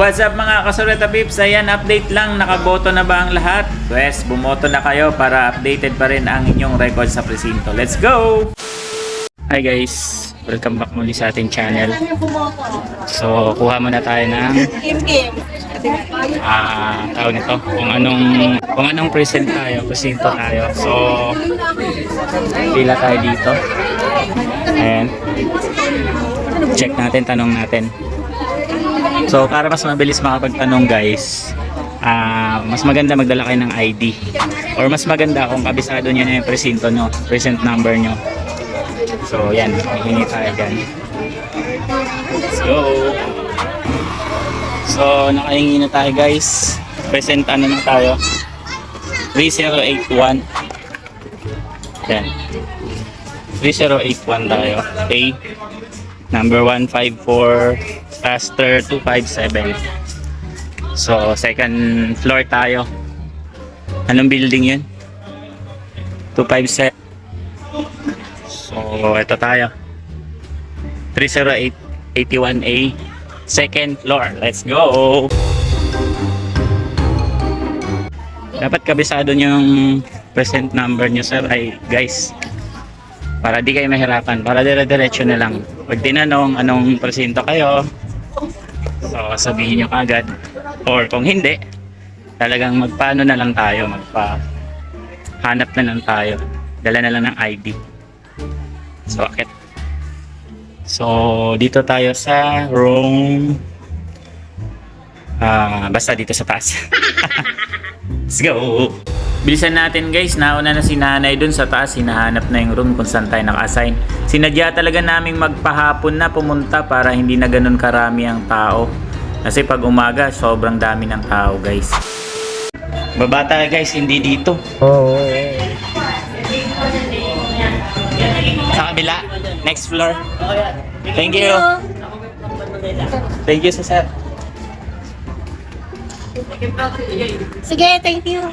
What's up mga kasureta peeps? Ayan, update lang. Nakaboto na ba ang lahat? Yes, bumoto na kayo para updated pa rin ang inyong record sa presinto. Let's go! Hi guys! Welcome back muli sa ating channel. So, kuha muna tayo ng tawag nito. Kung anong present tayo, presinto tayo. So, pila tayo dito. Ayan. Check natin, tanong natin. So para mas mabilis makapagtanong guys, mas maganda magdala kayo ng ID, or mas maganda kung kabisado nyo na yung presinto nyo, present number nyo. So yan, hihingi tayo dyan. Let's go. So nakahingi na tayo guys. Present ano na tayo, 3081. Yan, 3081 tayo. A number 154 Pastor 257. So second floor tayo. Anong building yun? 257. So ito tayo, 30881A, second floor. Let's go. Dapat kabisado nyo yung present number nyo sir, ay guys, para di kayo mahirapan, para dire-diretso na lang. Pag tinanong anong presinto kayo, so sabihin nyo agad, or kung hindi, talagang magpaano na lang tayo, magpahanap na lang tayo, dala na lang ng ID. So akit. So dito tayo sa room, basta dito sa taas. Let's go. Bilisan natin guys, nauna na si nanay dun sa taas, hinahanap na yung room kung saan tayo naka-assign. Sinadya talaga naming magpahapon na pumunta para hindi na ganun karami ang tao. Kasi pag umaga, sobrang dami ng tao guys. Baba tayo guys, hindi dito. Sa kabila, next floor. Thank you. Thank you sir. Sige, thank you.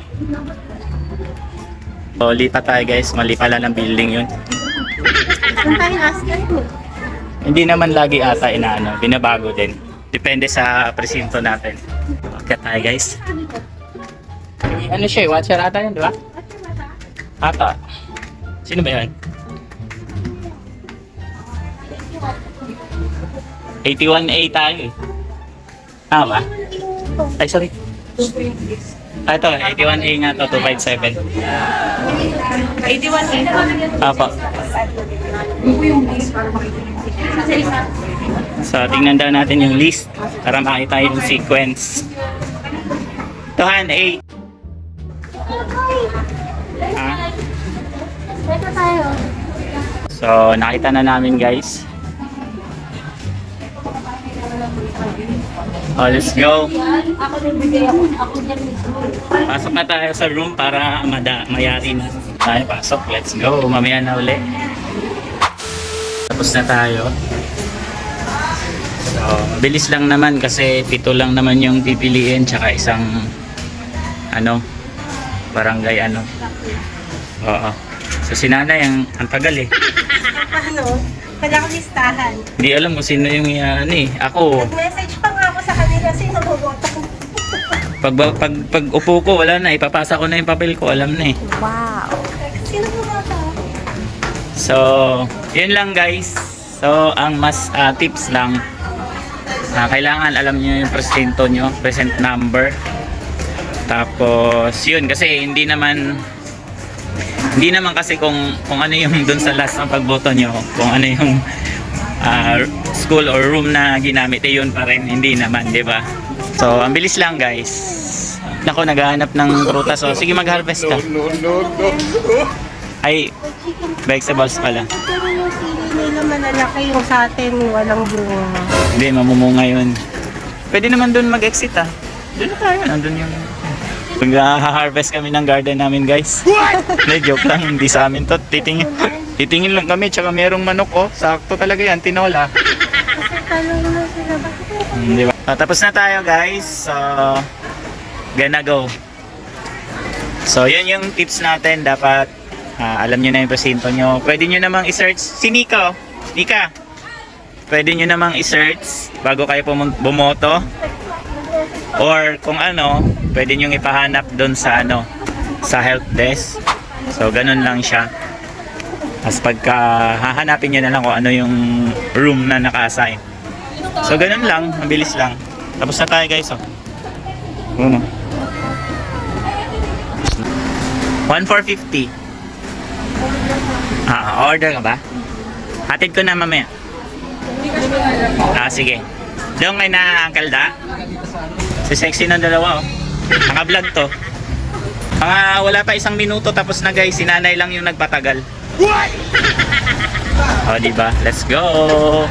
So, lipat tayo guys. Mali pala ng building yun. Saan tayo askan mo? Hindi naman lagi ata inaano. Binabago din. Depende sa presinto natin. Okay tayo guys. Ano siya? Watcher ata yun, di ba? Ata. Sino ba yun? 81A tayo eh. Ba? Ay, sorry. Ito, 81A nga to, 257. 81 Apa. So, tingnan daw natin yung list para makita yung sequence. Tuhan, A. Ito tayo. So, nakita na namin guys. Oh, let's go. Pasok na tayo sa room para mayari na tayo. Pasok, let's go. Mamaya na uli. Tapos na tayo. So, mabilis lang naman kasi 7 lang naman yung pipiliin, tsaka isang barangay Oo. So si nanay ang tagal eh. Paano? Wala akong listahan. Hindi alam kung sino yung Ako, Nag-message pa nga ako sa kanila, sino boboto. pag upo ko, wala na. Ipapasa ko na yung papel ko. Alam na eh. Wow. Sino boboto? So, yun lang guys. So, ang mas tips lang, kailangan alam nyo yung presento nyo, present number. Tapos, yun. Kasi hindi naman kasi kung ano yung dun sa last ng pagboto nyo, kung ano yung school or room na ginamit, yun pa rin. Hindi naman, di ba? So, ang bilis lang guys. Nako, naghahanap ng prutas. So, sige, mag-harvest ka. Ay, vegetables pala. Pero yung sili nila malalaki, yung sa atin walang bunga. Hindi, mamumunga yun. Pwede naman dun mag-exit Doon na tayo, nandun yung... Nag-harvest kami ng garden namin guys. Hindi, joke lang, hindi sa amin to. Titingin lang kami, tsaka merong manok sakto talaga yan, tinola. Kasi tanong na sila, bakit? Di ba? Tapos na tayo guys. So, gonna go. So, yun yung tips natin. Dapat alam nyo na yung presinto nyo. Pwede nyo namang i-search. Si Nika, Nika, pwede nyo namang i-search bago kayo bumoto. Or kung ano, pwede nyo ipahanap doon sa ano, sa help desk. So ganun lang siya. Tapos pagka hahanapin nyo na lang kung ano yung room na naka-assign. So ganun lang, mabilis lang. Tapos na tayo guys, oh. Ano? 1,450. Order ka ba? Hatid ko na mamaya. Sige. Doon kay na Uncle Da. Si sexy ng dalawa, oh. Naka-vlog to. Mga wala pa 1 minuto tapos na guys, si nanay lang yung nagpatagal. O, diba? Let's go!